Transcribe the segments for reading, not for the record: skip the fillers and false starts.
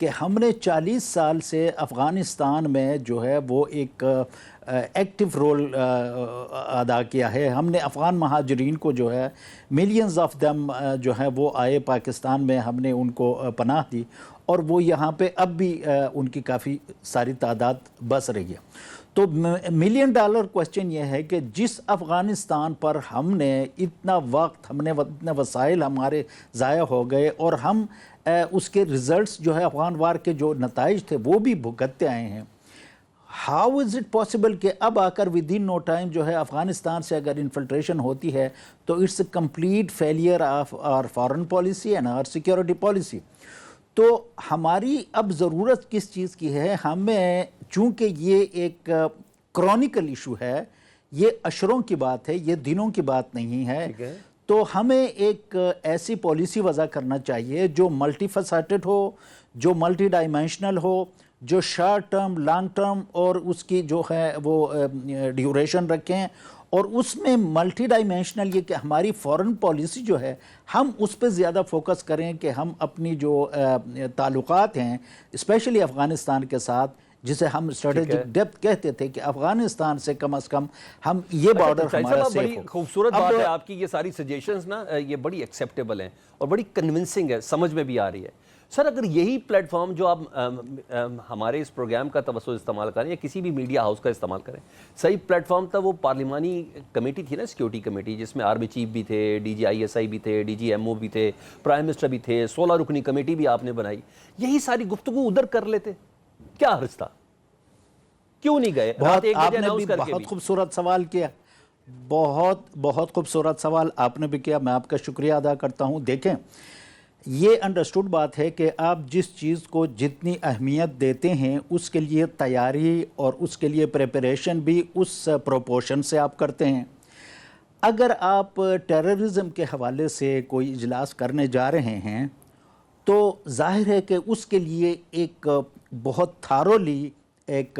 کہ ہم نے 40 سال سے افغانستان میں جو ہے وہ ایک ایکٹیو رول ادا کیا ہے. ہم نے افغان مہاجرین کو جو ہے ملینز آف دم جو ہے وہ آئے پاکستان میں, ہم نے ان کو پناہ دی اور وہ یہاں پہ اب بھی ان کی کافی ساری تعداد بس رہی ہے. تو ملین ڈالر کوسچن یہ ہے کہ جس افغانستان پر ہم نے اتنا وقت, ہم نے اتنے وسائل ہمارے ضائع ہو گئے اور ہم اس کے ریزلٹس جو ہے افغان وار کے جو نتائج تھے وہ بھی بھگتتے آئے ہیں, ہاؤ از اٹ پاسبل کہ اب آ کر ود ان نو ٹائم جو ہے افغانستان سے اگر انفلٹریشن ہوتی ہے تو it's a complete failure of our foreign policy and our security policy. تو ہماری اب ضرورت کس چیز کی ہے؟ ہمیں چونکہ یہ ایک کرونیکل ایشو ہے, یہ اشروں کی بات ہے, یہ دنوں کی بات نہیں ہے, تو ہمیں ایک ایسی پالیسی وضع کرنا چاہیے جو ملٹی فیسیٹڈ ہو, جو ملٹی ڈائمینشنل ہو, جو شارٹ ٹرم, لانگ ٹرم اور اس کی جو ہے وہ ڈیوریشن رکھیں, اور اس میں ملٹی ڈائمینشنل یہ کہ ہماری فورن پالیسی جو ہے ہم اس پہ زیادہ فوکس کریں کہ ہم اپنی جو تعلقات ہیں اسپیشلی افغانستان کے ساتھ, جسے ہم اسٹریٹجک ڈیپتھ کہتے تھے, کہ افغانستان سے کم از کم ہم یہ بارڈر ہمارا سیف ہو. بڑی خوبصورت بات ہے آپ کی, یہ ساری سجیشنز نا یہ بڑی ایکسیپٹیبل ہیں اور بڑی کنونسنگ ہے, سمجھ میں بھی آ رہی ہے. سر اگر یہی پلیٹ فارم جو آپ ہمارے اس پروگرام کا توسط استعمال کریں یا کسی بھی میڈیا ہاؤس کا استعمال کریں, صحیح پلیٹ فارم تھا وہ پارلیمانی کمیٹی تھی نا, سیکیورٹی کمیٹی, جس میں آرمی چیف بھی تھے, ڈی جی آئی ایس آئی بھی تھے, ڈی جی ایم او بھی تھے, پرائم منسٹر بھی تھے, 16 رکنی کمیٹی بھی آپ نے بنائی. یہی ساری گفتگو ادھر کر لیتے, کیا حرج تھا؟ کیوں نہیں گئے؟ آپ نے بھی بہت خوبصورت سوال کیا, بہت خوبصورت سوال آپ نے بھی کیا, میں آپ کا شکریہ ادا کرتا ہوں. دیکھیں یہ انڈرسٹوڈ بات ہے کہ آپ جس چیز کو جتنی اہمیت دیتے ہیں اس کے لیے تیاری اور اس کے لیے پریپریشن بھی اس پروپورشن سے آپ کرتے ہیں. اگر آپ ٹیررزم کے حوالے سے کوئی اجلاس کرنے جا رہے ہیں تو ظاہر ہے کہ اس کے لیے ایک بہت تھارولی ایک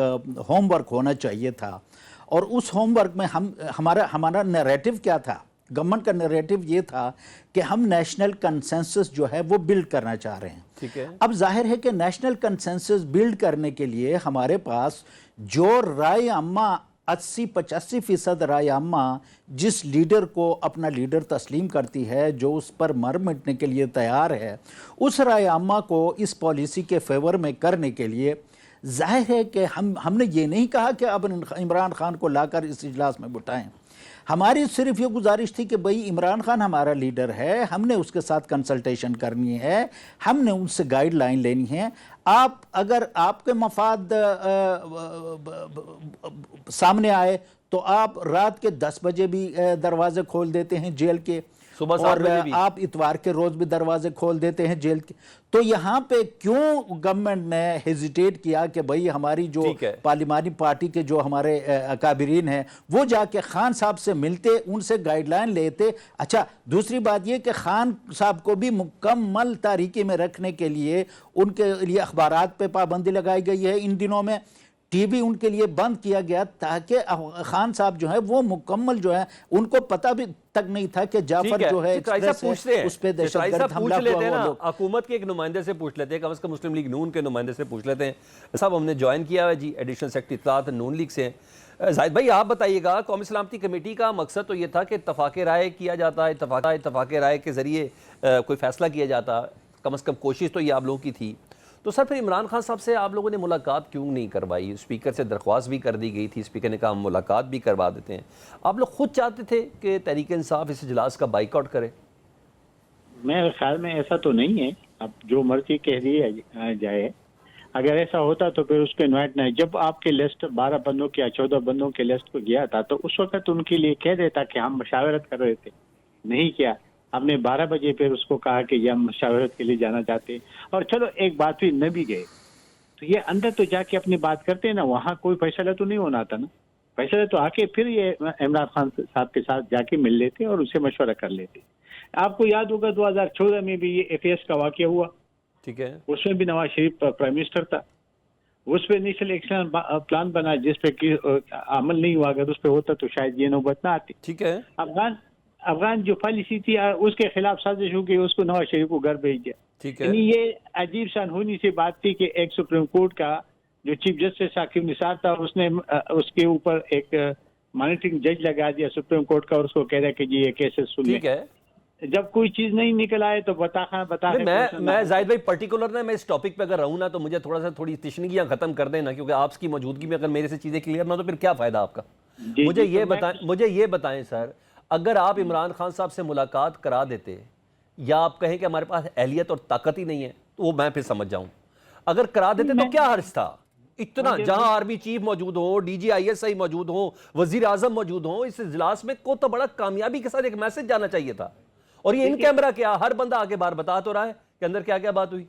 ہوم ورک ہونا چاہیے تھا, اور اس ہوم ورک میں ہمارا نیریٹو کیا تھا؟ گورنمنٹ کا نیریٹو یہ تھا کہ ہم نیشنل کنسنسس جو ہے وہ بلڈ کرنا چاہ رہے ہیں. ٹھیک ہے. اب ظاہر ہے کہ نیشنل کنسنسس بلڈ کرنے کے لیے ہمارے پاس جو رائے عامہ 80-85% رائے عامہ جس لیڈر کو اپنا لیڈر تسلیم کرتی ہے, جو اس پر مر مٹنے کے لیے تیار ہے, اس رائے عامہ کو اس پالیسی کے فیور میں کرنے کے لیے ظاہر ہے کہ ہم نے یہ نہیں کہا کہ اب عمران خان کو لا کر اس اجلاس میں بٹھائیں. ہماری صرف یہ گزارش تھی کہ بھئی عمران خان ہمارا لیڈر ہے, ہم نے اس کے ساتھ کنسلٹیشن کرنی ہے, ہم نے ان سے گائیڈ لائن لینی ہے. اگر آپ کے مفاد سامنے آئے تو آپ رات کے 10 بجے بھی دروازے کھول دیتے ہیں جیل کے, صبح 7 اور بجے بھی آپ اتوار کے روز بھی دروازے کھول دیتے ہیں جیل کے. تو یہاں پہ کیوں گورنمنٹ نے ہیزیٹیٹ کیا کہ بھئی ہماری جو پارلیمانی پارٹی کے جو ہمارے اکابرین ہیں وہ جا کے خان صاحب سے ملتے, ان سے گائیڈ لائن لیتے. اچھا دوسری بات یہ کہ خان صاحب کو بھی مکمل تاریکی میں رکھنے کے لیے ان کے لیے اخبارات پہ پابندی لگائی گئی ہے. ان دنوں میں ٹی وی ان کے لیے بند کیا گیا تاکہ خان صاحب جو ہے وہ مکمل جو ہے, ان کو پتہ بھی تک نہیں تھا کہ جعفر جو ہے ایکسپریس ہے اس پہ دہشت گرد حملہ ہوا. حکومت کے ایک نمائندے سے پوچھ لیتے ہیں, کم از کم مسلم لیگ نون کے نمائندے سے پوچھ لیتے ہیں. صاحب ہم نے جوائن کیا ہے جی, ایڈیشنل سیکرٹری اطلاعات نون لیگ سے. زاہد بھائی آپ بتائیے گا, قومی سلامتی کمیٹی کا مقصد تو یہ تھا کہ اتفاق رائے کیا جاتا, اتفاق رائے کے ذریعے کوئی فیصلہ کیا جاتا, کم از کم کوشش تو یہ آپ لوگوں کی تھی. تو سر پھر عمران خان صاحب سے آپ لوگوں نے ملاقات کیوں نہیں کروائی؟ اسپیکر سے درخواست بھی کر دی گئی تھی, اسپیکر نے کہا ہم ملاقات بھی کروا دیتے ہیں. آپ لوگ خود چاہتے تھے کہ تحریک انصاف اس اجلاس کا بائیک آؤٹ کرے؟ میرے خیال میں ایسا تو نہیں ہے, اب جو مرضی کہہ دی جائے. اگر ایسا ہوتا تو پھر اس کو انوائٹ نہیں. جب آپ کے لسٹ 12 بندوں کی یا 14 بندوں کے لسٹ کو گیا تھا تو اس وقت ان کے لیے کہہ دیتا کہ ہم مشاورت کر رہے تھے, نہیں کیا. ہم نے 12 بجے پھر اس کو کہا کہ یہ ہم مشاورت کے لیے جانا چاہتے ہیں, اور چلو ایک بات بھی نہ بھی گئے تو یہ اندر تو جا کے اپنی بات کرتے ہیں نا, وہاں کوئی فیصلہ تو نہیں ہونا تھا نا. فیصلہ تو آ کے پھر یہ عمران خان صاحب کے ساتھ جا کے مل لیتے اور اسے مشورہ کر لیتے. آپ کو یاد ہوگا 2014 میں بھی یہ FAS کا واقعہ ہوا, ٹھیک ہے, اس میں بھی نواز شریف پرائم منسٹر تھا, اس پہ نیشنل ایکشن پلان بنا جس پہ عمل نہیں ہوا. اگر اس پہ ہوتا تو شاید یہ نوبت نہ آتی. ٹھیک ہے. افغان جو پالیسی تھی اس کے خلاف سازش ہو گئی, اس کو نواز شریف کو گھر بھیج دیا. ٹھیک ہے, یعنی یہ عجیب سا انہونی سی بات تھی کہ ایک سپریم کورٹ کا جو چیف جسٹس ثاقب نثار تھا, اس نے اس کے اوپر ایک مانیٹرنگ جج لگا دیا سپریم کورٹ کا, اور اس کو کہہ دیا کہ جی یہ کیسز سن لیں. ٹھیک ہے. جب کوئی چیز نہیں نکل آئے تو میں زاہد بھائی پرٹیکولر نا میں اس ٹاپک پہ اگر رہوں نا تو مجھے تھوڑی تشنگیاں ختم کر دیں نا, کیونکہ آپ کی موجودگی میں اگر میرے سے چیزیں کلیئر نہ ہو تو پھر کیا فائدہ آپ کا. مجھے یہ بتائیں سر, اگر آپ عمران خان صاحب سے ملاقات کرا دیتے یا آپ کہیں کہ ہمارے پاس اہلیت اور طاقت ہی نہیں ہے تو وہ میں پھر سمجھ جاؤں, اگر کرا دیتے تو کیا حرج تھا اتنا, جہاں آرمی چیف موجود ہوں, ڈی جی آئی ایس آئی موجود ہوں, وزیر اعظم موجود ہوں, اس اجلاس میں کو تو بڑا کامیابی کے ساتھ ایک میسج جانا چاہیے تھا. اور یہ ان کیمرہ کیا ہر بندہ آگے بار بتا تو رہا ہے کہ اندر کیا کیا بات ہوئی.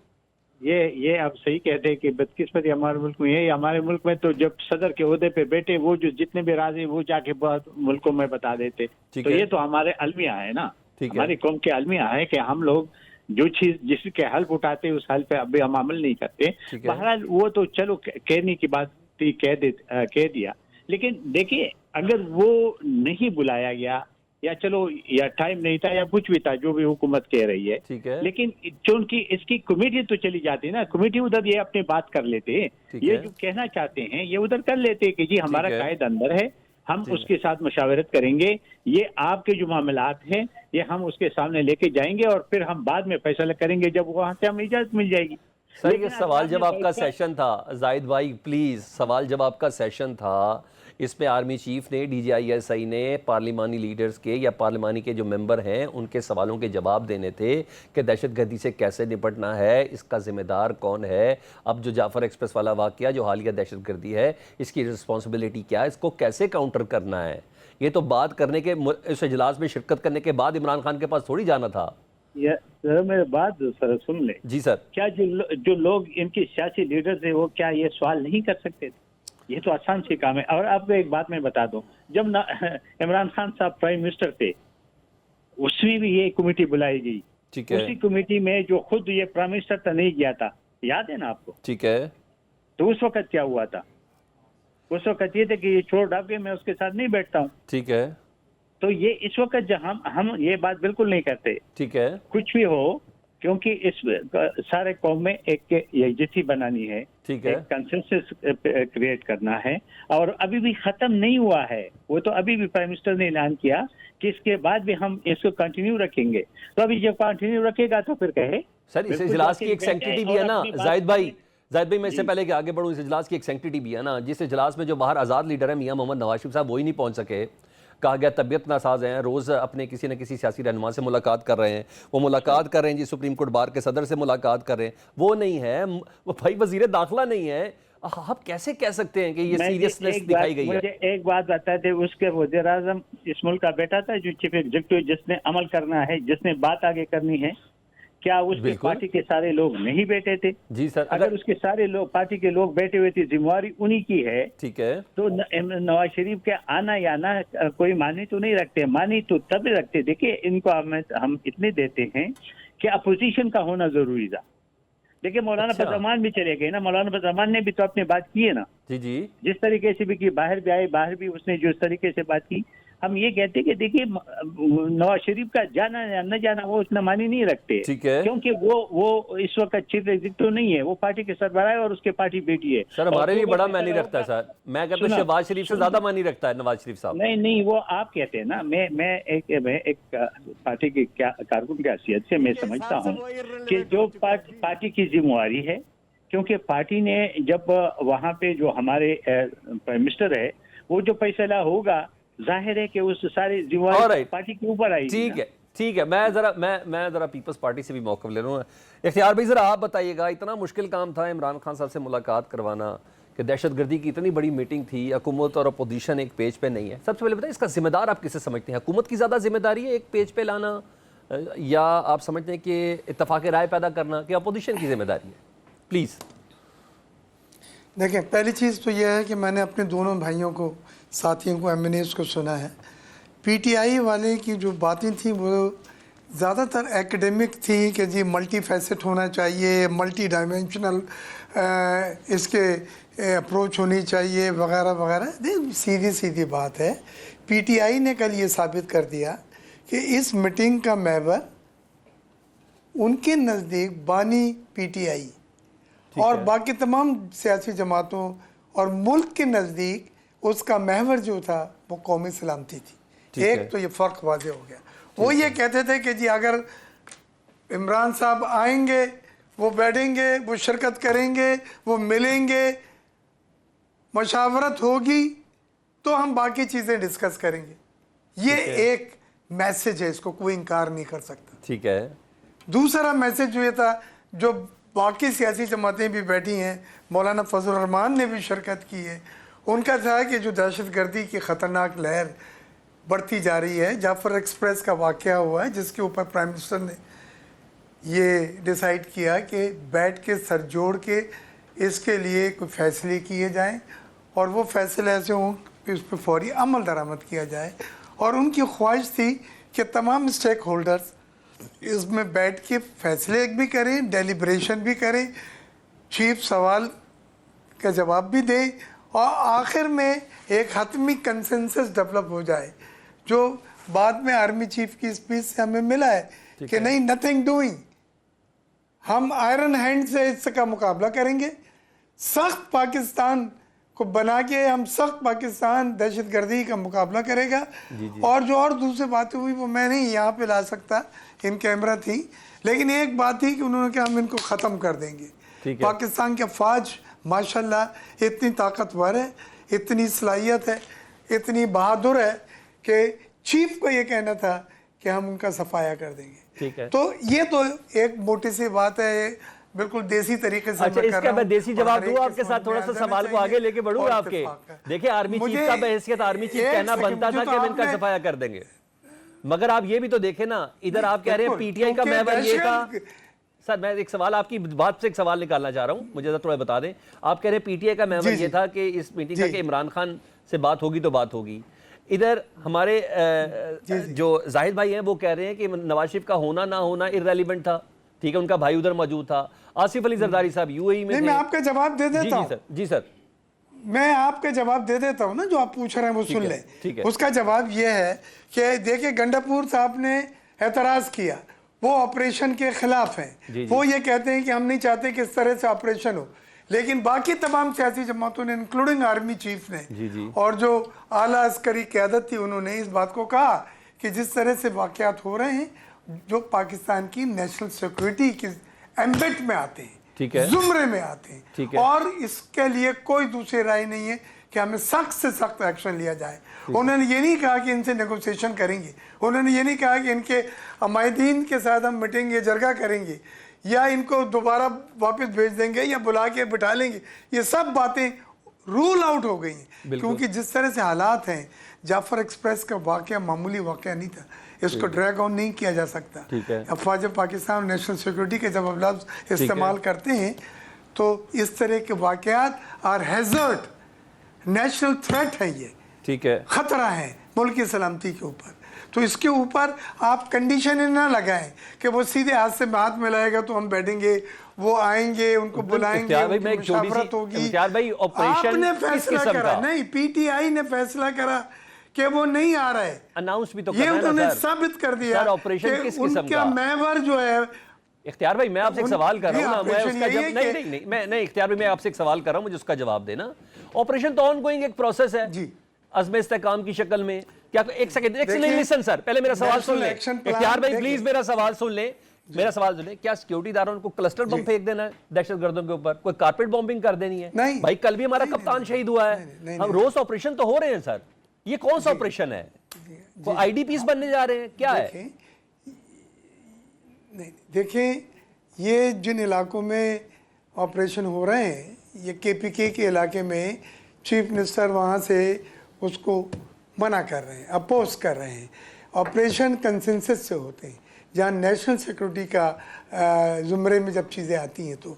یہ آپ صحیح کہتے ہیں کہ بدقسمتی ہمارے ملک میں ہے. ہمارے ملک میں تو جب صدر کے عہدے پہ بیٹھے وہ جو جتنے بھی راز ہیں وہ جا کے ملکوں میں بتا دیتے. تو یہ تو ہمارے المیہ ہے نا, ہماری قوم کے المیہ ہے کہ ہم لوگ جو چیز جس کے حلف اٹھاتے اس حلف پہ ابھی ہم عمل نہیں کرتے. بہرحال وہ تو چلو کہنے کی بات تھی, کہہ دیا. لیکن دیکھیے اگر وہ نہیں بلایا گیا یا چلو یا ٹائم نہیں تھا یا کچھ بھی تھا جو بھی حکومت کہہ رہی ہے, لیکن چونکہ اس کی کمیٹی تو چلی جاتی نا, کمیٹی ادھر یہ اپنی بات کر لیتے, یہ جو کہنا چاہتے ہیں یہ ادھر کر لیتے کہ جی ہمارا قائد اندر ہے, ہم اس کے ساتھ مشاورت کریں گے, یہ آپ کے جو معاملات ہیں یہ ہم اس کے سامنے لے کے جائیں گے اور پھر ہم بعد میں فیصلہ کریں گے جب وہاں سے ہمیں اجازت مل جائے گی. سر یہ سوال جب آپ کا سیشن تھا زاہد بھائی پلیز, سوال جب آپ کا سیشن تھا اس میں آرمی چیف نے, D G I S I نے پارلیمانی لیڈرز کے یا پارلیمانی کے جو ممبر ہیں ان کے سوالوں کے جواب دینے تھے کہ دہشت گردی سے کیسے نپٹنا ہے, اس کا ذمہ دار کون ہے, اب جو جعفر ایکسپریس والا واقعہ جو حالیہ دہشت گردی ہے اس کی رسپانسبلٹی کیا ہے, اس کو کیسے کاؤنٹر کرنا ہے. یہ تو بات کرنے کے, اس اجلاس میں شرکت کرنے کے بعد عمران خان کے پاس تھوڑی جانا تھا. سر میرے بات سر سن لیں. جی سر. کیا جو لوگ ان کے سیاسی لیڈرز ہیں وہ کیا یہ سوال نہیں کر سکتے تھے؟ یہ تو آسان سی کام ہے. اور آپ کو ایک بات میں بتا دوں, جب عمران خان صاحب پرائم منسٹر تھے اس میں بھی یہ کمیٹی بلائی گئی. اسی کمیٹی میں جو خود یہ پرائم منسٹر تھا نہیں گیا تھا, یاد ہے نا آپ کو. ٹھیک ہے. تو اس وقت کیا ہوا تھا, اس وقت یہ تھا کہ یہ چھوڑ ڈال کے میں اس کے ساتھ نہیں بیٹھتا ہوں. ٹھیک ہے. تو یہ اس وقت جب ہم یہ بات بالکل نہیں کرتے. ٹھیک ہے. کچھ بھی ہو, کیونکہ اس سارے قوم میں ایک یکجہتی بنانی ہے, ایک کنسنسس کریٹ کرنا ہے, اور ابھی بھی ختم نہیں ہوا ہے. وہ تو ابھی بھی پرائم منسٹر نے اعلان کیا کہ اس کے بعد بھی ہم اس کو کنٹینیو رکھیں گے. تو ابھی جب کنٹینیو رکھے گا تو پھر کہے. سر اس اجلاس کی ایک سینکٹیٹی بھی ہے نا زاہد بھائی میں اس سے پہلے کہ آگے بڑھوں, اس اجلاس کی ایک سینکٹیٹی بھی ہے نا, جس اجلاس میں جو باہر آزاد لیڈر ہیں میاں محمد نواز شریف صاحب وہی نہیں پہنچ سکے. کہا گیا طبیعت ناساز ہیں, روز اپنے کسی نہ کسی سیاسی رہنما سے ملاقات کر رہے ہیں, وہ ملاقات کر رہے ہیں جی سپریم کورٹ بار کے صدر سے ملاقات کر رہے ہیں, وہ نہیں ہے, وہ بھائی وزیر داخلہ نہیں ہے. آپ کیسے کہہ سکتے ہیں کہ یہ سیریسنس دکھائی گئی ہے؟ مجھے ایک بات بتا دے, اس کے وزیر اعظم اس ملک کا بیٹا تھا جو چیف ایگزیکٹو, جس نے عمل کرنا ہے, جس نے بات آگے کرنی ہے, کیا اس کی پارٹی کے سارے لوگ نہیں بیٹھے تھے؟ جی سر. اگر اس کے سارے لوگ پارٹی کے لوگ بیٹھے ہوئے تھے, ذمہ داری انہی کی ہے. ٹھیک ہے. تو نواز شریف کے آنا یا نہ کوئی معنی تو نہیں رکھتے, معنی تو تب رکھتے. دیکھیے ان کو ہم اتنے دیتے ہیں کہ اپوزیشن کا ہونا ضروری تھا. دیکھیے مولانا بدرمان بھی چلے گئے نا, مولانا بدرمان نے بھی تو اپنی بات کی ہے نا. جی جی. جس طریقے سے بھی کی, باہر بھی آئے, باہر بھی اس نے جو طریقے سے بات کی. ہم یہ کہتے کہ دیکھیے نواز شریف کا جانا یا نہ جانا وہ اتنا معنی نہیں رکھتے, کیونکہ وہ اس وقت چیف ایگزیکٹو نہیں ہے, وہ پارٹی کے سربراہ ہے اور اس کے پارٹی بیٹی ہے. سر ہمارے لیے بڑا معنی رکھتا ہے سر, میں کہتا ہوں شہباز شریف سے زیادہ معنی رکھتا ہے نواز شریف صاحب. نہیں وہ آپ کہتے ہیں نا, میں ایک پارٹی کی کارکن کی حیثیت سے میں سمجھتا ہوں کہ جو پارٹی کی ذمہ داری ہے, کیونکہ پارٹی نے جب وہاں پہ جو ہمارے پرائم منسٹر ہے وہ جو فیصلہ ہوگا, ظاہر ہے کہ اس ساری ذمہ داری پارٹی کے اوپر آئی. ٹھیک ہے. میں ذرا پیپلز پارٹی سے بھی موقف لے رہا ہوں. اختیار بھائی ذرا آپ بتائیے گا, اتنا مشکل کام تھا عمران خان صاحب سے ملاقات کروانا کہ دہشت گردی کی اتنی بڑی میٹنگ تھی, حکومت اور اپوزیشن ایک پیج پہ نہیں ہے. سب سے پہلے بتائیں اس کا ذمہ دار آپ کسے سمجھتے ہیں؟ حکومت کی زیادہ ذمہ داری ہے ایک پیج پہ لانا, یا آپ سمجھتے ہیں کہ اتفاق رائے پیدا کرنا کہ اپوزیشن کی ذمہ داری ہے؟ پلیز. دیکھیں پہلی چیز تو یہ ہے کہ میں نے اپنے دونوں بھائیوں کو, ساتھیوں کو, ایم این ایز کو سنا ہے. پی ٹی آئی والے کی جو باتیں تھیں وہ زیادہ تر ایکڈیمک تھی کہ جی ملٹی فیسٹ ہونا چاہیے, ملٹی ڈائمینشنل اس کے اپروچ ہونی چاہیے وغیرہ وغیرہ. سیدھی بات ہے. پی ٹی آئی نے کل یہ ثابت کر دیا کہ اس میٹنگ کا محور ان کے نزدیک بانی پی ٹی آئی اور باقی تمام سیاسی جماعتوں اور ملک کے نزدیک اس کا محور جو تھا وہ قومی سلامتی تھی. ایک تو یہ فرق واضح ہو گیا. وہ یہ کہتے تھے کہ جی اگر عمران صاحب آئیں گے، وہ بیٹھیں گے، وہ شرکت کریں گے، وہ ملیں گے، مشاورت ہوگی تو ہم باقی چیزیں ڈسکس کریں گے. یہ ایک میسج ہے، اس کو کوئی انکار نہیں کر سکتا. ٹھیک ہے. دوسرا میسج یہ تھا جو باقی سیاسی جماعتیں بھی بیٹھی ہیں، مولانا فضل الرحمان نے بھی شرکت کی ہے، ان کا تھا کہ جو دہشت گردی کی خطرناک لہر بڑھتی جا رہی ہے، جعفر ایکسپریس کا واقعہ ہوا ہے جس کے اوپر پرائم منسٹر نے یہ ڈیسائیڈ کیا کہ بیٹھ کے سر جوڑ کے اس کے لیے کوئی فیصلے کیے جائیں اور وہ فیصلے ایسے ہوں کہ اس پہ فوری عمل درآمد کیا جائے. اور ان کی خواہش تھی کہ تمام اسٹیک ہولڈرز اس میں بیٹھ کے فیصلے بھی کریں، ڈیلیبریشن بھی کریں، چیف سوال کا جواب بھی دیں اور آخر میں ایک حتمی کنسنسس ڈیولپ ہو جائے جو بعد میں آرمی چیف کی اسپیچ سے ہمیں ملا ہے کہ نہیں، نتھنگ ڈوئنگ، ہم آئرن ہینڈ سے اس کا مقابلہ کریں گے، سخت پاکستان کو بنا کے ہم سخت پاکستان دہشت گردی کا مقابلہ کرے گا. اور جو اور دوسری باتیں ہوئی وہ میں نہیں یہاں پہ لا سکتا، ان کیمرہ تھی، لیکن ایک بات تھی کہ انہوں نے کہا ہم ان کو ختم کر دیں گے. پاکستان کی افواج ماشاءاللہ اتنی طاقتور ہے، اتنی صلاحیت ہے، اتنی بہادر ہے کہ چیف کو یہ کہنا تھا کہ ہم ان کا صفایا کر دیں گے. تو یہ تو ایک موٹی سی بات ہے، بالکل دیسی طریقے سے. اچھا، اس کا میں دیسی جواب دوں آپ کے ساتھ، تھوڑا سا سوال کو آگے لے کے بڑھوں آپ کے. دیکھیں آرمی چیف کا بحیثیت آرمی چیف کہنا بنتا تھا کہ ہم ان کا صفایا کر دیں گے، مگر آپ یہ بھی تو دیکھیں نا، ادھر آپ کہہ رہے ہیں پی ٹی آئی کا محور یہ تھا. سر میں ایک سوال آپ کی بات سے ایک سوال نکالنا چاہ رہا ہوں، مجھے ذرا تھوڑا بتا دیں. آپ کہہ رہے ہیں پی ٹی آئی کا محور یہ تھا کہ اس میٹنگ کا کہ عمران خان سے بات ہوگی تو بات ہوگی. ادھر ہمارے جو زاہد بھائی ہیں وہ کہہ رہے ہیں کہ نواز شریف کا ہونا نہ ہونا ارریلیونٹ تھا. ٹھیک ہے، ان کا بھائی ادھر موجود تھا. آصف علی زرداری صاحب یو اے ای میں تھے. میں آپ کا جواب دے دیتا ہوں. جی سر، میں آپ کا جواب دے دیتا ہوں نا، جو آپ پوچھ رہے ہیں وہ سن لیں. اس کا جواب یہ ہے کہ دیکھیں گنڈاپور صاحب نے اعتراض کیا، وہ آپریشن کے خلاف ہیں. وہ یہ کہتے ہیں کہ ہم نہیں چاہتے کہ اس طرح سے آپریشن ہو، لیکن باقی تمام سیاسی جماعتوں نے انکلوڈنگ آرمی چیف نے اور جو اعلیٰ عسکری قیادت تھی انہوں نے اس بات کو کہا کہ جس طرح سے واقعات ہو رہے ہیں جو پاکستان کی نیشنل سیکورٹی کی ایمبٹ میں آتے ہیں، زمرے میں آتے ہیں، اور اس کے لیے کوئی دوسری رائے نہیں ہے کہ ہمیں سخت سے سخت ایکشن لیا جائے. انہوں نے یہ نہیں کہا کہ ان سے نیگوسیشن کریں گے، انہوں نے یہ نہیں کہا کہ ان کے عمائدین کے ساتھ ہم مٹیں گے، جرگہ کریں گے، یا ان کو دوبارہ واپس بھیج دیں گے یا بلا کے بٹھا لیں گے. یہ سب باتیں رول آؤٹ ہو گئی ہیں، کیونکہ جس طرح سے حالات ہیں، جعفر ایکسپریس کا واقعہ معمولی واقعہ نہیں تھا، اس کو ڈریگ آن نہیں کیا جا سکتا. افواج پاکستان اور نیشنل سیکورٹی کے جب لفظ استعمال کرتے ہیں تو اس طرح کے واقعات اور ہیزرڈ نیشنل تھریٹ ہے، یہ ٹھیک ہے، خطرہ ہے ملک کی سلامتی کے اوپر. تو اس کے اوپر آپ کنڈیشن نہ لگائیں کہ وہ سیدھے ہاتھ سے ہاتھ ملائے گا تو ہم بیٹھیں گے، وہ آئیں گے، ان کو بلائیں گے، ان کی مشاورت ہوگی. آپ نے فیصلہ کرا، نہیں پی ٹی آئی نے فیصلہ کرا کہ وہ نہیں آ رہا ہے، اناؤنس بھی تو کرنا ہے. یہ انہوں نے ثابت کر دیا کہ ان کا محور جو ہے. اختیار بھائی میں آپ سے ایک سوال کر رہا ہوں، نہیں اختیار بھائی میں آپ سے ایک سوال کر رہا ہوں، مجھے اس کا جواب دینا. آپریشن تو آن گوئنگ ایک پروسیس ہے عزم استحکام کی شکل میں. کیا ایک سیکنڈ لسن سر، پہلے میرا سوال سن لیں. اختیار بھائی پلیز میرا سوال سن لیں، میرا سوال سن لیں. کیا سیکیورٹی اداروں کو کلسٹر بم پھینک دینا ہے دہشت گردوں کے اوپر؟ کوئی کارپیٹ بمبنگ کر دینی ہے؟ بھائی کل بھی ہمارا کپتان شہید ہوا ہے، ہم روز آپریشن تو ہو رہے ہیں سر. یہ کون سا آپریشن ہے؟ وہ آئی ڈی پیس بننے جا رہے ہیں کیا ہے؟ دیکھیں یہ جن علاقوں میں آپریشن ہو رہے ہیں، یہ کے پی کے علاقے میں چیف منسٹر وہاں سے اس کو منع کر رہے ہیں، اپوز کر رہے ہیں. آپریشن کنسنسس سے ہوتے ہیں، جہاں نیشنل سیکورٹی کا زمرے میں جب چیزیں آتی ہیں تو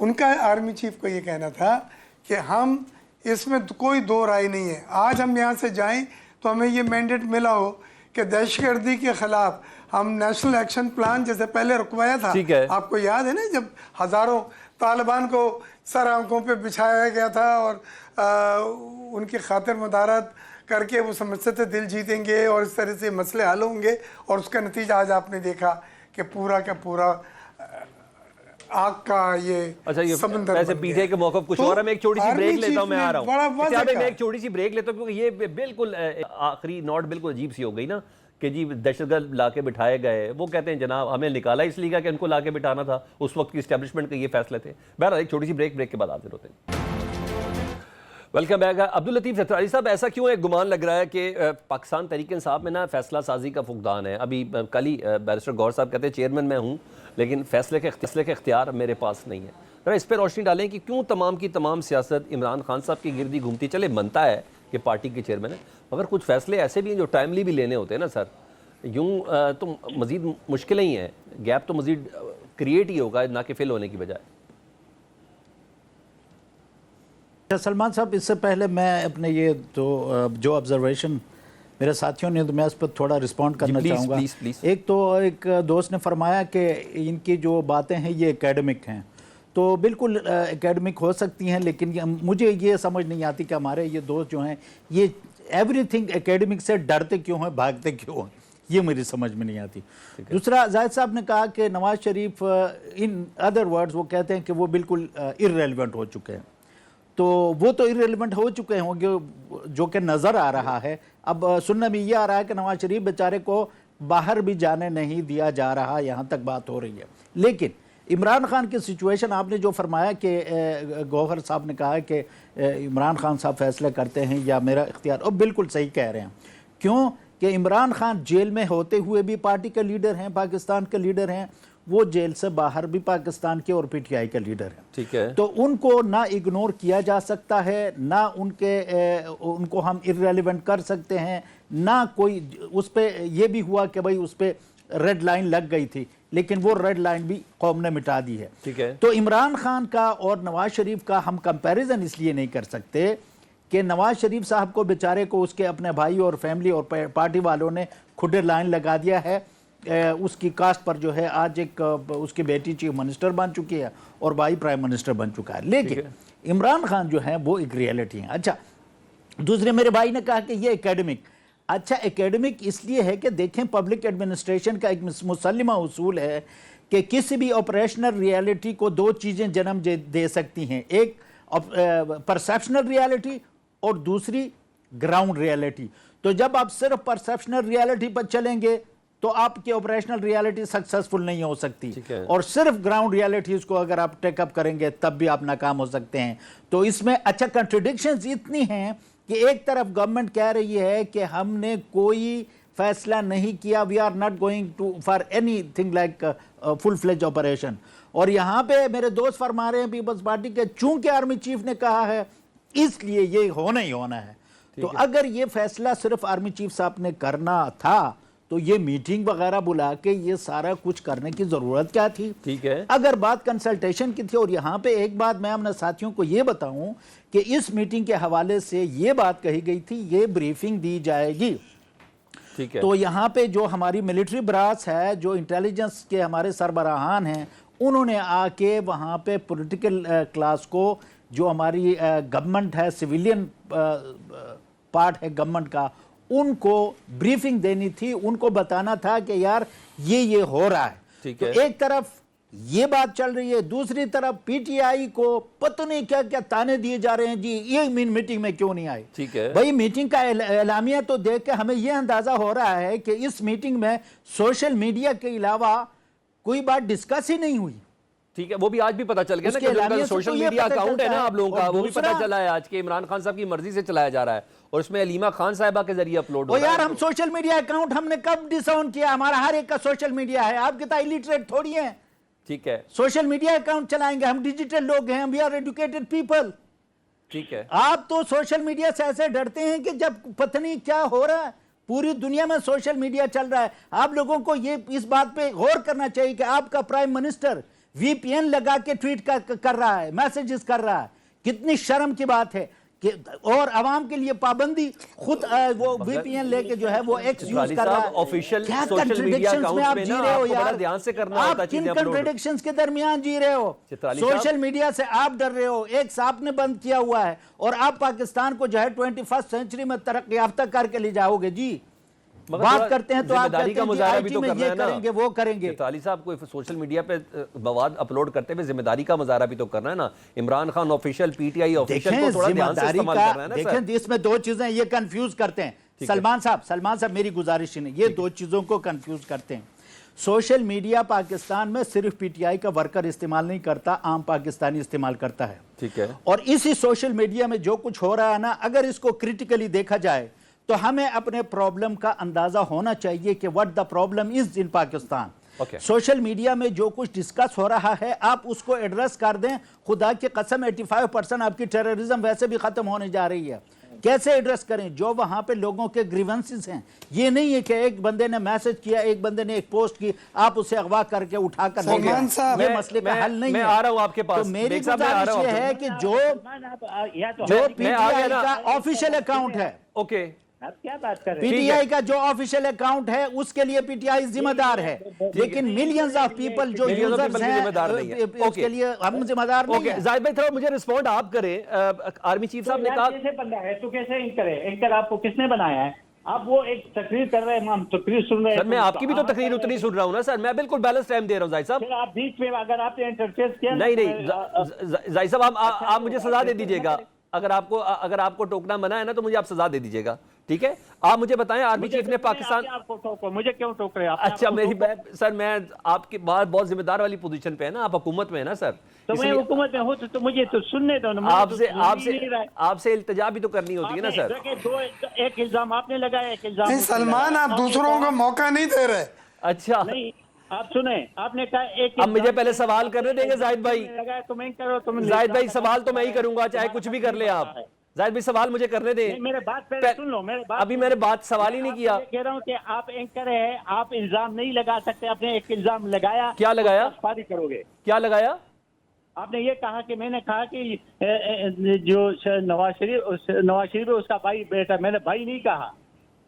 ان کا آرمی چیف کو یہ کہنا تھا کہ ہم اس میں کوئی دو رائے نہیں ہے. آج ہم یہاں سے جائیں تو ہمیں یہ مینڈیٹ ملا ہو کہ دہشت گردی کے خلاف ہم نیشنل ایکشن پلان جیسے پہلے رکوایا تھا، آپ کو یاد ہے نا، جب ہزاروں طالبان کو سر آنکھوں پہ بچھایا گیا تھا اور ان کی خاطر مدارت کر کے وہ سمجھتے تھے دل جیتیں گے اور اس طرح سے مسئلے حل ہوں گے، اور اس کا نتیجہ آج آپ نے دیکھا کہ پورا کا پورا آگ کا یہ سمندر ویسے بن پی ٹی گیا۔ آئی کے موقف کچھ تو اور ہے، میں ایک چھوٹی سی آرمی بریک لیتا چیف ہوں، میں نے آ رہا بڑا ہوں واضح میں کہا۔ ایک چھوٹی سی بریک لیتا ہوں، کیونکہ یہ بالکل آخری نوٹ بالکل عجیب سی ہو گئی نا کہ جی دہشت گرد لا کے بٹھائے گئے، وہ کہتے ہیں جناب ہمیں نکالا اس لیے کہ ان کو لا کے بٹھانا تھا، اس وقت کی اسٹیبلشمنٹ کے یہ فیصلے تھے۔ بہرحال ایک چھوٹی سی بریک کے بعد حاضر ہوتے ہیں۔ Welcome back. عبداللطیف زرداری صاحب، ایسا کیوں ایک گمان لگ رہا ہے کہ پاکستان تحریک انصاف میں نا فیصلہ سازی کا فقدان ہے؟ ابھی کل ہی بیرسٹر گور صاحب کہتے ہیں چیئرمین میں ہوں لیکن فیصلے کے اختیار میرے پاس نہیں ہے۔ ذرا اس پہ روشنی ڈالیں کہ کیوں تمام کی تمام سیاست عمران خان صاحب کی گردی گھومتی چلے؟ بنتا ہے کہ پارٹی کے چیئرمین ہے، مگر کچھ فیصلے ایسے بھی ہیں جو ٹائملی بھی لینے ہوتے ہیں نا سر، یوں تو مزید مشکلیں ہی ہیں، گیپ تو مزید کریٹ ہی ہوگا نہ کہ فل ہونے کی بجائے۔ سلمان صاحب، اس سے پہلے میں اپنے یہ تو جو آبزرویشن میرے ساتھیوں نے، تو میں اس پر تھوڑا رسپونڈ کرنا چاہوں گا۔ ایک تو ایک دوست نے فرمایا کہ ان کی جو باتیں ہیں یہ اکیڈمک ہیں، تو بالکل اکیڈمک ہو سکتی ہیں، لیکن مجھے یہ سمجھ نہیں آتی کہ ہمارے یہ دوست جو ہیں یہ ایوری تھنگ اکیڈمک سے ڈرتے کیوں ہیں، بھاگتے کیوں ہیں، یہ میری سمجھ میں نہیں آتی۔ دوسرا، زاہد صاحب نے کہا کہ Nawaz Sharif in other words وہ کہتے ہیں کہ وہ بالکل irrelevant ہو چکے ہیں، تو وہ تو irrelevant ہو چکے ہوں گے جو کہ نظر آ رہا ہے۔ اب سننے میں یہ آ رہا ہے کہ نواز شریف بیچارے کو باہر بھی جانے نہیں دیا جا رہا، یہاں تک بات ہو رہی ہے۔ لیکن عمران خان کی سچویشن آپ نے جو فرمایا کہ گوہر صاحب نے کہا کہ عمران خان صاحب فیصلے کرتے ہیں یا میرا اختیار، اور بالکل صحیح کہہ رہے ہیں، کیوں کہ عمران خان جیل میں ہوتے ہوئے بھی پارٹی کے لیڈر ہیں، پاکستان کے لیڈر ہیں، وہ جیل سے باہر بھی پاکستان کے اور پی ٹی آئی کے لیڈر ہیں۔ ٹھیک ہے، تو ان کو نہ اگنور کیا جا سکتا ہے، نہ ان کو ہم irrelevant کر سکتے ہیں، نہ کوئی اس پہ یہ بھی ہوا کہ بھائی اس پہ ریڈ لائن لگ گئی تھی، لیکن وہ ریڈ لائن بھی قوم نے مٹا دی ہے۔ ٹھیک ہے، تو عمران خان کا اور نواز شریف کا ہم کمپیریزن اس لیے نہیں کر سکتے کہ نواز شریف صاحب کو بیچارے کو اس کے اپنے بھائی اور فیملی اور پارٹی والوں نے کھڈے لائن لگا دیا ہے، اس کی کاسٹ پر جو ہے آج ایک اس کی بیٹی چیف منسٹر بن چکی ہے اور بھائی پرائم منسٹر بن چکا ہے، لیکن عمران خان جو ہیں وہ ایک ریئلٹی ہیں۔ اچھا، دوسرے میرے بھائی نے کہا کہ یہ اکیڈمک، اچھا اکیڈمک اس لیے ہے کہ دیکھیں پبلک ایڈمنسٹریشن کا ایک مسلمہ اصول ہے کہ کسی بھی آپریشنل ریئلٹی کو دو چیزیں جنم دے سکتی ہیں، ایک پرسیپشنل ریئلٹی اور دوسری گراؤنڈ ریئلٹی۔ تو جب آپ صرف پرسیپشنل ریئلٹی پر چلیں گے تو آپ کی آپریشنل ریئلٹی سکسسفل نہیں ہو سکتی، اور صرف گراؤنڈ ریئلٹیز کو اگر آپ ٹیک اپ کریں گے تب بھی آپ ناکام ہو سکتے ہیں۔ تو اس میں اچھا کنٹرڈکشنز اتنی ہیں کہ ایک طرف گورنمنٹ کہہ رہی ہے کہ ہم نے کوئی فیصلہ نہیں کیا، we are not going to for anything like full fledge operation, اور یہاں پہ میرے دوست فرما رہے ہیں پیپلز پارٹی کے چونکہ آرمی چیف نے کہا ہے اس لیے یہ ہونا ہی ہونا ہے۔ تو اگر یہ فیصلہ صرف آرمی چیف صاحب نے کرنا تھا تو یہ میٹنگ وغیرہ بلا کے یہ سارا کچھ کرنے کی ضرورت کیا تھی؟ ٹھیک ہے، اگر بات کنسلٹیشن کی تھی، اور یہاں پہ ایک بات میں اپنے ساتھیوں کو یہ بتاؤں کہ اس میٹنگ کے حوالے سے یہ بات کہی گئی تھی یہ بریفنگ دی جائے گی، ٹھیک ہے، تو یہاں پہ جو ہماری ملٹری براس ہے، جو انٹیلیجنس کے ہمارے سربراہان ہیں، انہوں نے آ کے وہاں پہ پولیٹیکل کلاس کو، جو ہماری گورنمنٹ ہے، سویلین پارٹ ہے گورنمنٹ کا، ان کو بریفنگ دینی تھی، ان کو بتانا تھا کہ یار یہ ہو رہا ہے۔ تو ایک طرف یہ بات چل رہی ہے، دوسری طرف پی ٹی آئی کو پتہ نہیں کیا کیا تانے دیے جا رہے ہیں، جی یہ میٹنگ میں کیوں نہیں آئے۔ ٹھیک ہے، بھائی میٹنگ کا اعلامیہ تو دیکھ کے ہمیں یہ اندازہ ہو رہا ہے کہ اس میٹنگ میں سوشل میڈیا کے علاوہ کوئی بات ڈسکس ہی نہیں ہوئی۔ ٹھیک ہے، وہ بھی آج بھی پتہ چل گیا نا کہ ان کا سوشل میڈیا اکاؤنٹ ہے نا آپ لوگوں کا، وہ بھی پتہ چلا ہے آج کہ عمران خان صاحب کی مرضی سے چلایا جا رہا ہے، اور اس میں علیمہ خان صاحبہ کے ذریعے اپلوڈ ہو رہا ہے۔ یار ہم سوشل میڈیا اکاؤنٹ ہم نے کب ڈس آن کیا؟ ہمارا ہر ایک کا سوشل میڈیا ہے، آپ کتا الٹریٹ تھوڑی ہیں ٹھیک ہے، سوشل میڈیا اکاؤنٹ چلائیں گے؟ ہم ڈیجیٹل لوگ ہیں، وی آر ایڈوکیٹڈ پیپل۔ ٹھیک ہے، آپ تو سوشل میڈیا سے ایسے ڈرتے ہیں کہ جب پتہ نہیں کیا ہو رہا ہے، پوری دنیا میں سوشل میڈیا چل رہا ہے۔ آپ لوگوں کو یہ اس بات پہ غور کرنا چاہیے کہ آپ کا پرائم منسٹر وی پی این لگا کے ٹویٹ کر رہا ہے، میسیجز کر رہا ہے، کتنی شرم کی بات ہے کہ اور عوام کے لیے پابندی، خود وہ وی پی این لے کے جو ہے وہ ایکس یوز کر رہا ہے. آفیشیل کیا سوشل میڈیا کنٹریڈکشنز میں آپ اکاؤنٹس جی میں نا رہے آپ ہو کو بڑا یار؟ دھیان سے کرنا ہوتا ہے آپ کن چیزیں اپلوڈ. کنٹریڈکشنز کے درمیان جی رہے ہو؟ چترالی صاحب سوشل میڈیا سے آپ ڈر رہے ہو، ایک آپ نے بند کیا ہوا ہے، اور آپ پاکستان کو جو ہے 21 سینچری میں ترقی یافتہ کر کے لے جاؤ گے. جی بات کرتے ہیں تو آپ ذمہ داری کہتے کا ہیں جی مظاہرہ آئی بھی ٹی تو میں کرنا یہ ہے نا. کریں گے وہ کریں گے. چترالی صاحب کو سوشل میڈیا پہ مواد اپلوڈ کرتے ہوئے ذمہ داری کا مظاہرہ بھی تو کرنا ہے نا. Imran Khan official, P T I official کو تھوڑا ذمہ دھیان سے داری استعمال کا کرنا ہے نا سر. دیکھیں اس میں دو چیزیں یہ کنفیوز کرتے ہیں. سلمان صاحب میری گزارش نہیں، یہ دو چیزوں کو کنفیوز کرتے ہیں. سوشل میڈیا پاکستان میں صرف پی ٹی آئی کا ورکر استعمال نہیں کرتا، عام پاکستانی استعمال کرتا ہے. ٹھیک ہے. اور اسی سوشل میڈیا میں جو کچھ ہو رہا ہے نا، اگر اس کو کریٹیکلی دیکھا جائے تو ہمیں اپنے پرابلم کا اندازہ ہونا چاہیے کہ what the problem is in Pakistan. Social media میں جو کچھ ڈسکس ہو رہا ہے آپ اس کو ایڈریس کر دیں. خدا کی قسم 85% آپ کی ٹیررزم ویسے بھی ختم ہونے جا رہی ہے. کیسے ایڈریس کریں؟ جو وہاں پہ لوگوں کے گریونسز ہیں. یہ نہیں ہے کہ ایک بندے نے میسج کیا، ایک بندے نے ایک پوسٹ کی، آپ اسے اغوا کر کے اٹھا کر دیں گے. یہ مسئلے کا حل نہیں ہے. میں آ رہا ہوں آپ کے پاس. تو میری گزارش یہ ہے کہ جو پی ٹی آئی کا آفیشیل اکاؤنٹ ہے، اوکے آپ کیا بات کر رہے پی ٹی آئی کا جو آفیشیل اکاؤنٹ ہے اس کے لیے پی ٹی آئی ذمہ دار ہے، لیکن ملینز آف پیپل جو یوزرز ہیں اس کے لیے ہم ذمہ دار نہیں ہیں. زاہد بھائی تھوڑا مجھے رسپونڈ آپ کریں. آرمی چیف صاحب نے کہا کیسے بندہ ہے تو کیسے اینکر ہے؟ اینکر آپ کو کس نے بنایا ہے؟ آپ وہ ایک تقریر کر رہے ہیں، ہم تقریر سن رہے ہیں. سر میں آپ کی بھی تو تقریر اتنی سن رہا ہوں نا سر. میں بالکل بیلنس ٹائم دے رہا ہوں زاہد صاحب. پھر آپ بیچ میں اگر آپ نے انٹرفیئر کیا نہیں زاہد صاحب آپ مجھے سزا دے دیجیے گا. اگر آپ کو ٹوکنا منع ہے نا تو مجھے آپ سزا دے دیجیے گا. ٹھیک ہے. آپ مجھے بتائیں آرمی چیف نے پاکستان، مجھے کیوں ٹوک رہے ہیں؟ اچھا میری سر میں آپ کی بات بہت ذمہ دار والی پوزیشن پہ ہے نا، آپ حکومت میں ہے نا سر. تو میں حکومت میں ہوں تو مجھے تو سننے دو نا. آپ سے التجا بھی تو کرنی ہوتی ہے نا سر. ایک الزام آپ نے لگایا، ایک الزام نہیں سلمان، آپ دوسروں کو موقع نہیں دے رہے. اچھا نہیں آپ سنیں، آپ نے کہا ایک، اب مجھے پہلے سوال کرنے دیں گے زاہد بھائی. زاہد بھائی سوال تو میں ہی کروں گا چاہے کچھ بھی کر لیں آپ. زاہد بھائی سوال مجھے کرنے دیں. میرے بات پہلے سن لو. ابھی میں نے بات سوال ہی نہیں کیا. کہہ رہا ہوں کہ آپ اینکر ہیں، آپ الزام نہیں لگا سکتے. آپ نے ایک الزام لگایا. کیا لگایا؟ فاری کرو گے. کیا لگایا؟ آپ نے یہ کہا کہ میں نے کہا کہ جو نواز شریف اس کا بھائی بیٹا. میں نے بھائی نہیں کہا،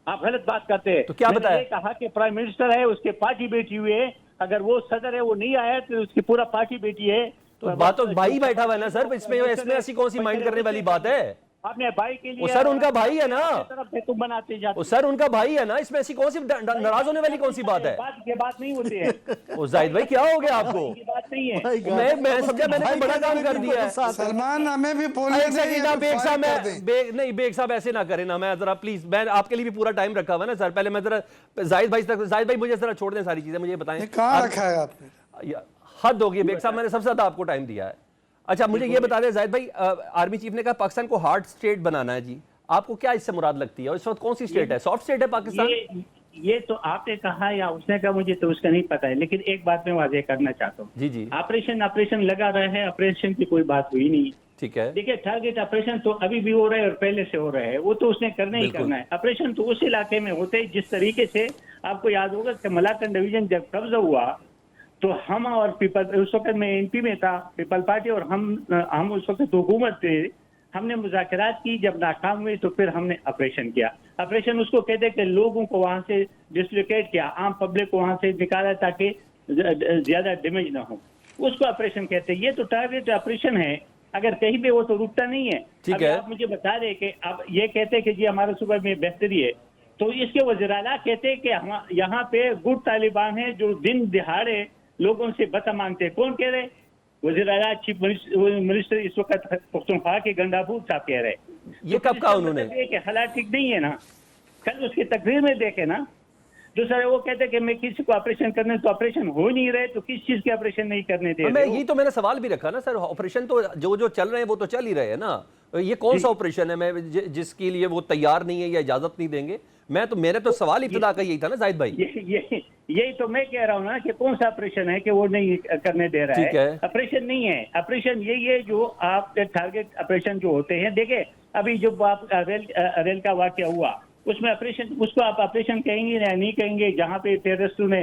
آپ غلط بات کرتے ہیں. تو کیا بتایا؟ میں نے یہ کہا کہ پرائم منسٹر ہے، اس کے پارٹی بیٹی ہوئی ہے. اگر وہ صدر ہے، وہ نہیں آیا تو اس کی پورا پارٹی بیٹی ہے. تو بات تو بھائی بیٹھا ہوا ہے نا سر. اس میں ایسی کون سی مائنڈ کرنے والی بات ہے؟ آپ نے بھائی کے لیے، وہ سر ان کا بھائی ہے نا. تم بناتے جاتے. وہ سر ان کا بھائی ہے نا. اس میں ایسی کون سی ناراض ہونے والی کون سی بات ہے؟ بات نہیں ہوتی ہے. وہ زاہد بھائی کیا ہو گیا آپ کو؟ بات نہیں ہے. میں سمجھا میں نے کوئی بڑا کام کر دیا ہے. سلمان ہمیں بھی بولنے نہیں بیگ صاحب ایسے نہ کریں نا. میں ذرا پلیز، میں آپ کے لیے بھی پورا ٹائم رکھا ہوا نا سر. پہلے میں ذرا زاہد بھائی مجھے ذرا چھوڑ دیں ساری چیزیں. مجھے بتائیں کہاں رکھا ہے آپ نے؟ حد ہوگی بیگ صاحب. میں نے سب سے زیادہ آپ کو ٹائم دیا ہے. اچھا مجھے یہ بتا دیں زاہد بھائی، آرمی چیف نے کہا پاکستان کو ہارڈ اسٹیٹ بنانا ہے. جی آپ کو کیا اس سے مراد لگتی ہے؟ اس وقت کون سی اسٹیٹ ہے؟ سافٹ اسٹیٹ ہے پاکستان؟ یہ تو آپ نے کہا یا اس نے کہا، مجھے تو اس کا نہیں پتا ہے. لیکن ایک بات میں واضح کرنا چاہتا ہوں. جی جی آپریشن لگا رہا ہے. آپریشن کی کوئی بات ہوئی نہیں. ٹھیک ہے. دیکھیے ٹارگیٹ آپریشن تو ابھی بھی ہو رہا ہے اور پہلے سے ہو رہا ہے. وہ تو اس نے کرنا ہی کرنا ہے. آپریشن تو اس علاقے میں ہوتے جس طریقے سے آپ کو یاد ہوگا کہ ملاکنڈ ڈویژن جب قبضہ ہوا تو ہم اور پیپل، اس وقت میں MP میں تھا، پیپل پارٹی، اور ہم اس وقت حکومت تھے. ہم نے مذاکرات کی. جب ناکام ہوئے تو پھر ہم نے آپریشن کیا. آپریشن اس کو کہتے ہیں کہ لوگوں کو وہاں سے ڈسلوکیٹ کیا، عام پبلک کو وہاں سے نکالا تاکہ زیادہ ڈیمیج نہ ہو. اس کو آپریشن کہتے ہیں. یہ تو ٹارگیٹ آپریشن ہے. اگر کہیں پہ وہ تو رکتا نہیں ہے. ٹھیک ہے. آپ مجھے بتا دیں کہ آپ یہ کہتے ہیں کہ جی ہمارے صوبہ میں بہتری ہے، تو اس کے وزیر اعلیٰ کہتے ہیں کہ یہاں پہ گڈ طالبان ہیں جو دن دہاڑے لوگوں سے بتا مانگتے ہیں. کون کہہ رہے؟ وزیر اعلیٰ چیف منسٹر اس وقت پختونخوا کے گنڈاپور صاحب کہہ رہے. یہ کب کہا انہوں نے؟ کہ حالات ٹھیک نہیں ہے نا. کل اس کی تقریر میں دیکھے نا. دوسرا وہ کہتے کہ میں کسی کو آپریشن کرنے، تو آپریشن ہو نہیں رہے تو کس چیز کے آپریشن نہیں کرنے دے رہے؟ یہی تو میں نے سوال بھی رکھا نا سر. آپریشن تو جو چل رہے ہیں وہ تو چل ہی رہے ہیں نا. یہ کون سا آپریشن ہے میں جس کے لیے وہ تیار نہیں ہے یا اجازت نہیں دیں گے؟ میرے تو سوال ابتدا کا یہی تھا نا زاہد بھائی. یہی تو میں کہہ رہا ہوں نا کہ کون سا آپریشن ہے کہ وہ نہیں کرنے دے رہا ہے. آپریشن نہیں ہے. آپریشن یہی ہے جو آپ کے ٹارگیٹ آپریشن جو ہوتے ہیں. دیکھیں ابھی جب آپ ریل کا واقعہ ہوا اس میں آپریشن، اس کو آپ آپریشن کہیں گے یا نہیں کہیں گے؟ جہاں پہ ٹیررسٹوں نے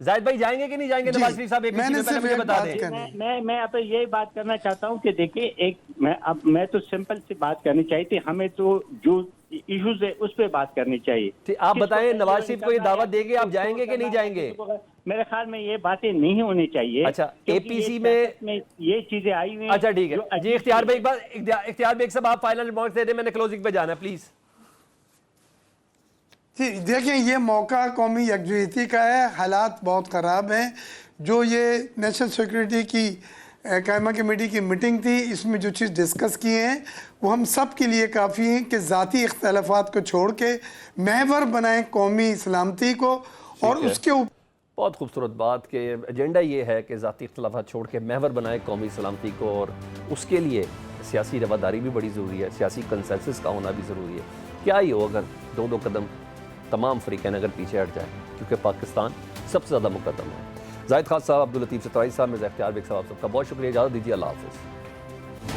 زاہد بھائی جائیں گے کہ نہیں جائیں گے جی، نواز شریف صاحب APC میں نے میں؟ پہلے صرف مجھے ایک بتا بات دیں. کرنی میں اب یہی بات کرنا چاہتا ہوں کہ دیکھیے میں تو سمپل سی بات کرنی چاہیے تھی. ہمیں تو جو ایشوز ہے اس پہ بات کرنی چاہیے. آپ بتائیں نواز شریف کو یہ دعوت دے گے آپ جائیں گے کہ نہیں جائیں گے؟ میرے خیال میں یہ باتیں نہیں ہونی چاہیے. اچھا کیونکہ APC یہ میں سیاست یہ چیزیں آئی ہوئی ہیں. اچھا ٹھیک ہے جو جی. اختیار بھائی اختیار بھائی صاحب آپ فائنل ریمارکس دے دیں, میں نے کلوزنگ پہ جانا ہے پلیز. جی دیکھیں یہ موقع قومی یکجہتی کا ہے. حالات بہت خراب ہیں. جو یہ نیشنل سیکورٹی کی قائمہ کمیٹی کی میٹنگ تھی, اس میں جو چیز ڈسکس کی ہیں وہ ہم سب کے لیے کافی ہیں کہ ذاتی اختلافات کو چھوڑ کے محور بنائیں قومی سلامتی کو, اور اس کے اوپر بہت خوبصورت بات کہ ایجنڈا یہ ہے کہ ذاتی اختلافات چھوڑ کے محور بنائے قومی سلامتی کو, اور اس کے لیے سیاسی رواداری بھی بڑی ضروری ہے, سیاسی کنسنسس کا ہونا بھی ضروری ہے. کیا ہی ہو اگر دو قدم تمام فریقین اگر پیچھے ہٹ جائیں, کیونکہ پاکستان سب سے زیادہ مقدم ہے. زاہد خان صاحب, عبداللطیف سترائی صاحب, مرزا اختیار بیگ صاحب, سب کا بہت شکریہ. اجازت دیجیے, اللہ حافظ.